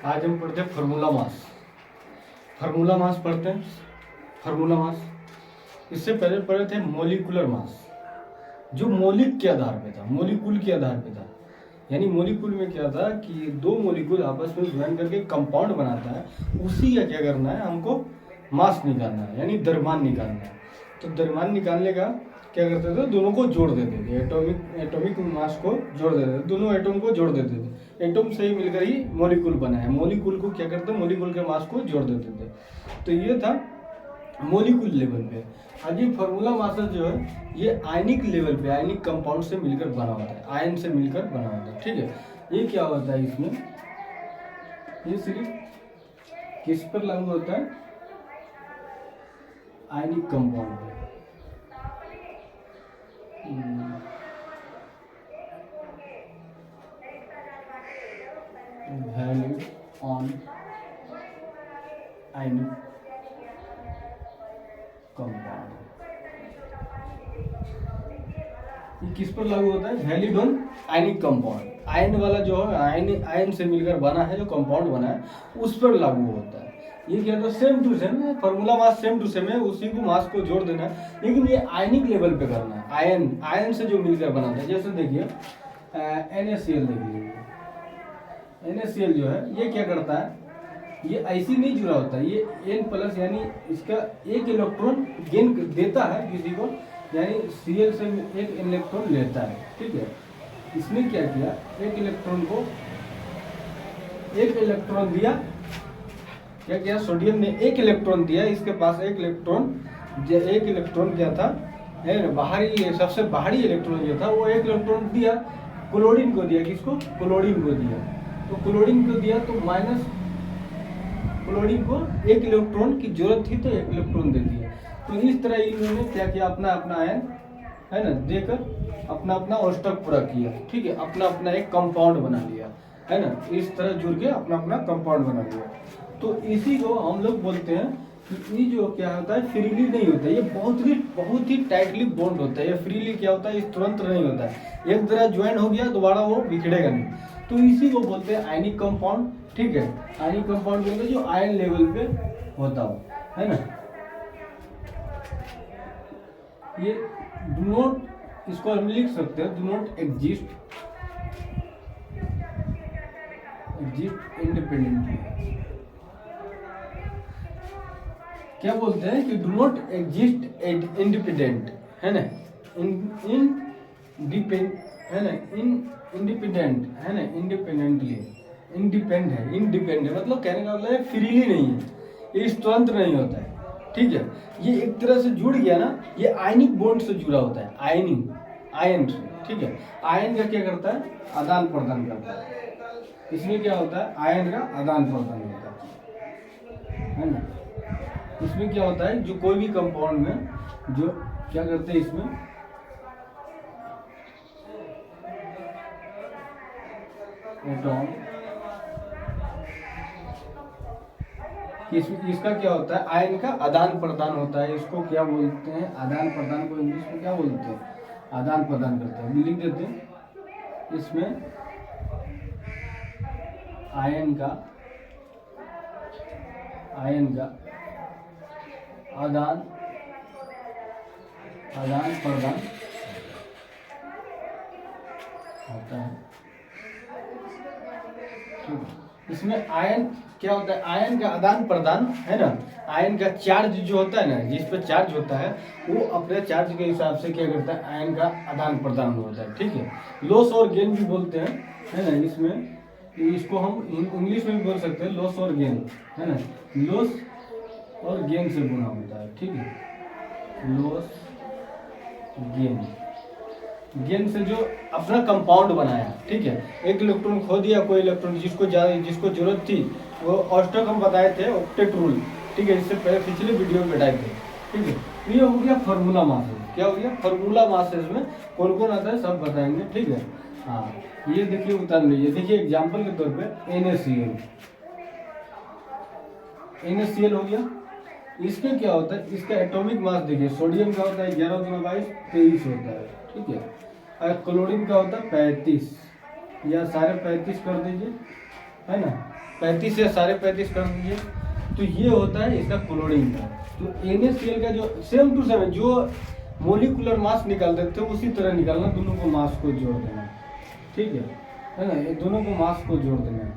आज हम पढ़ते हैं फार्मूला मास। फार्मूला मास पढ़ते हैं। फार्मूला मास इससे पहले पढ़े थे मोलिकुलर मास, जो मौलिक के आधार पे था, मोलिकुल के आधार पे था। यानी मोलिकुल में क्या था कि दो मोलिकुल आपस में ज्वाइन करके कंपाउंड बनाता है, उसी का क्या करना है, हमको मास निकालना है, यानी द्रव्यमान निकालना है। तो द्रव्यमान निकालने का क्या करते थे, दोनों को जोड़ देते थे, एटॉमिक मास को जोड़ देते थे, दोनों एटम को जोड़ देते थे। एटम से ही मिलकर ही मॉलिक्यूल बना है। मॉलिक्यूल को क्या करते हैं, मॉलिक्यूल के मास को जोड़ देते थे। तो ये था मॉलिक्यूल लेवल पे। आज ये फार्मूला मास जो है ये आयनिक लेवल पे, आयनिक कंपाउंड से मिलकर बना होता है, आयन से मिलकर बना होता है। ठीक है, ये क्या होता है इसमें, ये सिर्फ किस पर लागू होता है, आयनिक कंपाउंड पे। वैल्यू ऑन आयनिक कंपाउंड, ये किस पर लागू होता है, valid on ionic compound. Ion वाला जो है, आयन से मिलकर बना है, जो कंपाउंड बना है उस पर लागू होता है। ये क्या था, सेम टू सेम है, formula mass same to same है, उसी को मास को जोड़ देना है, लेकिन ये आयनिक लेवल पे करना है। आयन से जो मिलकर बना था, जैसे देखिए NaCl देखिए, NaCl जो है ये क्या करता है, ये ऐसी नहीं जुड़ा होता है, ये N+ यानी इसका एक इलेक्ट्रॉन गेन देता है किसी को, यानी Cl से एक इलेक्ट्रॉन लेता है। ठीक है, इसने क्या किया, एक इलेक्ट्रॉन दिया, क्या किया, सोडियम ने एक इलेक्ट्रॉन दिया, इसके पास एक इलेक्ट्रॉन क्या था, है ना, बाहरी, सबसे बाहरी इलेक्ट्रॉन जो था वो एक इलेक्ट्रॉन दिया, क्लोरीन को दिया, किसको, क्लोरीन को दिया। तो क्लोरीन को दिया तो माइनस, क्लोरीन को एक इलेक्ट्रॉन की जरूरत थी तो एक इलेक्ट्रॉन दे दिया। तो इस तरह इन्होंने क्या किया, अपना अपना आयन, है ना, देकर अपना अपना अष्टक पूरा किया। ठीक है, अपना अपना एक कंपाउंड बना लिया, है ना, इस तरह जुड़ के अपना अपना कंपाउंड बना लिया। तो इसी को हम लोग बोलते हैं कि ये जो क्या होता है, फ्रीली नहीं होता है, ये बहुत ही टाइटली बॉन्ड होता है। ये फ्रीली क्या होता है, इस तुरंत नहीं होता है, एक तरह ज्वाइन हो गया दोबारा वो बिखरेगा नहीं। तो इसी को बोलते हैं आयनिक कंपाउंड। ठीक है, आयनिक कंपाउंड बोलते हैं जो आयन लेवल पे होता हो, है ना। ये डू नॉट, इसको हम लिख सकते हैं, डू नॉट एग्जिस्ट इंडिपेंडेंटली। क्या बोलते हैं कि डू नॉट एग्जिस्ट इंडिपेंडेंट, है ना, इंडिपेंडेंट, है ना, इंडिपेंडेंटली, इंडिपेंडेंट मतलब कहने का मतलब है फ्रीली नहीं है, ये स्वतंत्र नहीं होता है। ठीक है, ये एक तरह से जुड़ गया ना, ये आयनिक बॉन्ड से जुड़ा होता है, आयन से। ठीक है, आयन का क्या करता है, आदान प्रदान करता है। इसमें क्या होता है, आयन का आदान प्रदान होता है ना। इसमें क्या होता है, जो कोई भी कंपाउंड में जो क्या करते हैं, इसमें एटॉम, इसका क्या होता है, आयन का आदान प्रदान होता है। इसको क्या बोलते हैं, आदान प्रदान को इंग्लिश में क्या बोलते हैं, आदान प्रदान करते हैं। लिख देते हैं, इसमें आयन का आदान प्रदान होता है। इसमें आयन क्या होता है, आयन का आदान प्रदान, है ना, आयन का चार्ज जो होता है ना, जिस पर चार्ज होता है वो अपने चार्ज के हिसाब से क्या करता है, आयन का आदान प्रदान होता है। ठीक है, लॉस और गेन भी बोलते हैं, है ना। इसमें इसको हम इंग्लिश में भी बोल सकते हैं, लॉस और गेन, है ना, लॉस और गेन से गुना होता है। ठीक है, लॉस गेन से जो अपना कंपाउंड बनाया। ठीक है, एक इलेक्ट्रॉन खो दिया, कोई इलेक्ट्रॉन जिसको जरूरत थी, वो अष्टक हम बताए थे, ऑक्टेट रूल। ठीक है, इससे पहले पिछले वीडियो में बताए थे। ठीक है, ये हो गया फार्मूला मासेस। क्या हो गया, फार्मूला मासेस में कौन कौन आता है सब बताएंगे। ठीक है, हाँ, ये देखिए उतार लीजिए। देखिए एग्जाम्पल के तौर पे NaCl हो गया। इसमें क्या होता है, इसका एटॉमिक मास देखिए, सोडियम का होता है 11 × 22 23 होता है। ठीक है, और क्लोरीन का होता है 35, या सारे 35 कर दीजिए, है ना, 35 या 35.5 कर दीजिए। तो ये होता है इसका क्लोरीन का। तो NaCl का जो सेम टू सेम जो मोलिकुलर मास निकालते थे उसी तरह निकालना, दोनों को मास को जोड़ देना, ठीक है ना। ये दोनों को मास को जोड़ देना है,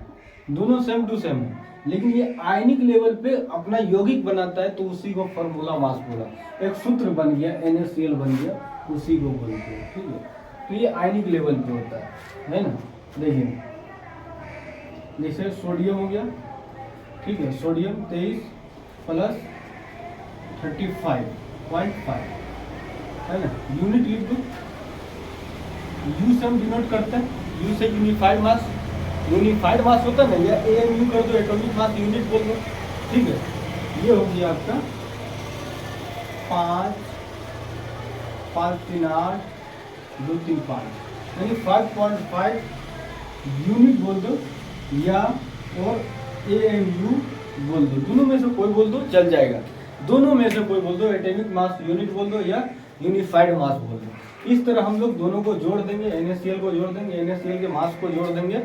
दोनों सेम टू सेम है, लेकिन ये आयनिक लेवल पे अपना यौगिक बनाता है तो उसी को फॉर्मूला मास बोला। एक सूत्र बन गया, NaCl बन गया, उसी को बोलते हैं, ठीक है। तो ये आयनिक लेवल पे होता है ना। देखिए जैसे सोडियम हो गया, ठीक है, सोडियम 23 प्लस 35.5 है ना। यूनिट लिख दो, यू से हम डिनोट करते हैं, यू से यूनिफाइड मास, यूनिफाइड मास होता है ना, या AMU कर दो, एटॉमिक मास यूनिट बोल दो, ठीक है। ये हो गया आपका 5 3 8 2 3 5 यानी 5.5 यूनिट बोल दो, या और AMU बोल दो, दोनों में से कोई बोल दो चल जाएगा, दोनों में से कोई बोल दो, एटॉमिक मास यूनिट बोल दो या यूनिफाइड मास बोल दो। इस तरह हम लोग दोनों को जोड़ देंगे, NaCl को जोड़ देंगे, NaCl के मास को जोड़ देंगे।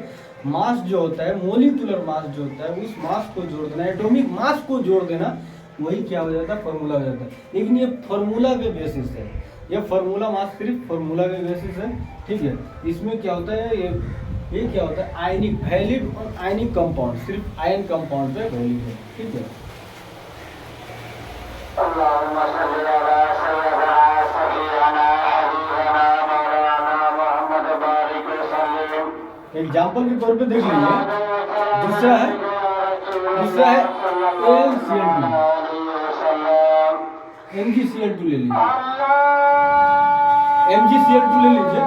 मास जो होता है, मोलिकुलर मास जो होता है, उस मास को जोड़ देना, एटॉमिक मास को जोड़ देना, वही क्या हो जाता है, फॉर्मूला हो जाता है। लेकिन ये फॉर्मूला के बेसिस है, ये फॉर्मूला मास सिर्फ फॉर्मूला के बेसिस है, ठीक है। इसमें क्या होता है, ये क्या होता है, आयनिक वैलिड और आयनिक कंपाउंड, सिर्फ आयन कंपाउंड पे वैलिड है, ठीक है। एग्जाम्पल के तौर पे देख लीजिए, दूसरा है AlCl2, MgCl2 ले लीजिए, MgCl2 ले लीजिए।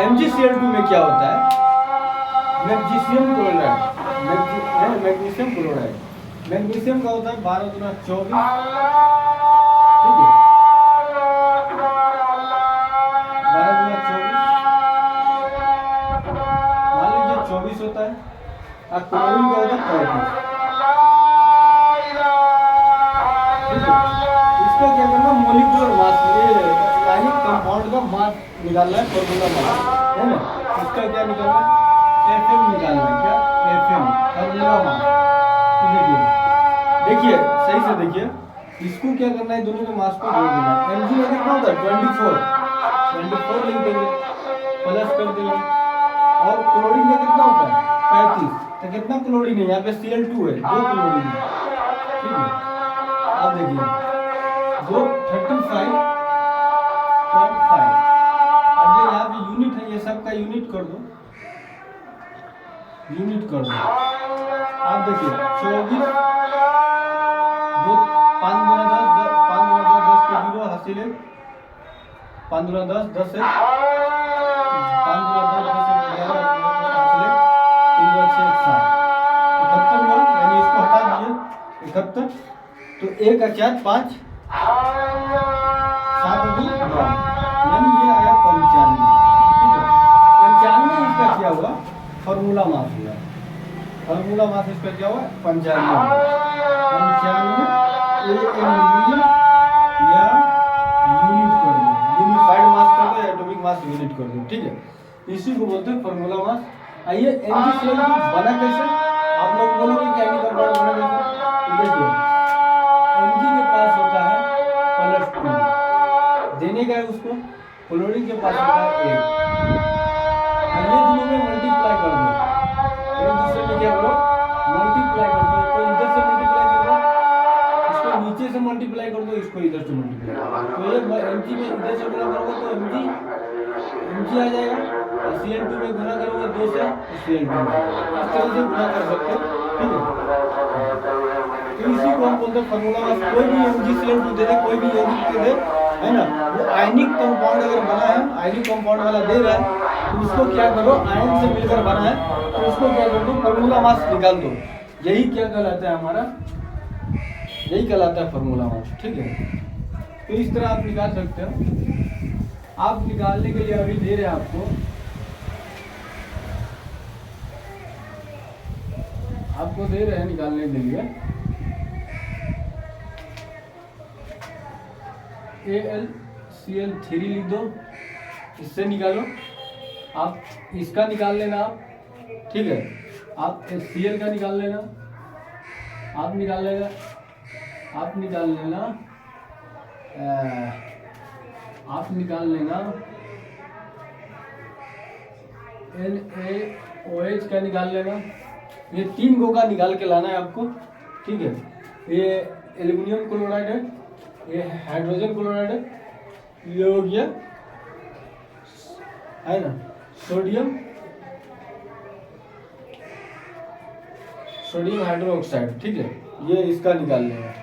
MgCl2 में क्या होता है, magnesium chloride, magnesium chloride, magnesium का होता है 12 गुना 24, ठीक है, 12 गुना 24, मान लीजिए 24 होता है, और क्लोरीन का होता है 35, ठीक है। इसका क्या करना, मोलिकुलर मास, आयनिक कंपाउंड का मास निकालना है, फॉर्मूला मास है ना। इसका क्या निकालना है, FM निकालना है, क्या FM, फॉर्मूला मास। तो देखिए सही से देखिए, इसको क्या करना है, दोनों के मास को जोड़ देना है। Mg में कितना होता है 24 लिख देंगे, प्लस कर देंगे, और क्लोरीन का कितना होता है 35, तो कितना क्लोरीन है, यहाँ पे Cl2 है, 2 क्लोरीन है, ठीक है। आप देखिए 35.5, अब ये यहाँ पे यूनिट है, ये सब का यूनिट कर दो, यूनिट कर दो। आप देखिए 24 2 5 गुना 10 5 गुना 10 के 0 हासिल है, 5 गुना 10 10 है, 5 गुना 10 10 है 11 हासिल है, 3 गुना 6 7 71 हुआ, यानी इसको हटा दीजिए 71, तो 1 का 4 5 7 2 9, यानी ये आया 95, ठीक है। 95 इसका क्या हुआ, फॉर्मूला मास हुआ, फॉर्मूला मास इसका क्या हुआ 95 AMU या यूनिट कर दो, यूनिफाइड मास कर दो, एटॉमिक मास यूनिट कर दो, ठीक है। इसी को बोलते हैं फॉर्मूला मास। आइए MgCl2 बना कैसे, आप लोग बोलोगे कि आयनिक कंपाउंड बना कैसे, तो देखिए Mg के पास होता है +2 देने का है उसको, क्लोरीन के पास होता है 1, ये दोनों में मल्टीप्लाई कर दो, एक दूसरे में क्या करो मल्टीप्लाई कर दो, इसको इधर से मल्टीप्लाई कर दो, इसको नीचे से मल्टीप्लाई कर दो, इसको इधर से मल्टीप्लाई कर दो, तो ये Mg में इधर से गुणा करोगे तो Mg आ जाएगा, और Cl2 में गुणा करोगे 2 से Cl2 इस तरह से गुणा कर सकते हो, ठीक है। तो इसी को हम बोलते हैं फॉर्मूला मास। कोई भी MgCl2 दे दे, कोई भी यौगिक दे दे, है ना, वो आयनिक कंपाउंड अगर बना है, आयनिक कंपाउंड वाला दे रहा है, तो उसको क्या करो, आयन से मिलकर बना है, तो उसको क्या कर दो, फॉर्मूला मास निकाल दो, यही क्या कहलाता है हमारा, यही कहलाता है फॉर्मूला मास, ठीक है। तो इस तरह आप निकाल सकते हो। आप निकालने के लिए अभी दे रहे हैं आपको दे रहे हैं निकालने के लिए AlCl3 लिख दो, इससे निकालो, आप इसका निकाल लेना आप, ठीक है। आप Cl का निकाल लेना, आप निकाल लेना आप निकाल लेना NaOH का निकाल लेना। ये 3 गो का निकाल के लाना है आपको, ठीक है। ये एल्युमिनियम क्लोराइड है, ये हाइड्रोजन क्लोराइड है, ये हो गया है ना सोडियम हाइड्रोक्साइड, ठीक है। ये इसका निकाल लेंगे।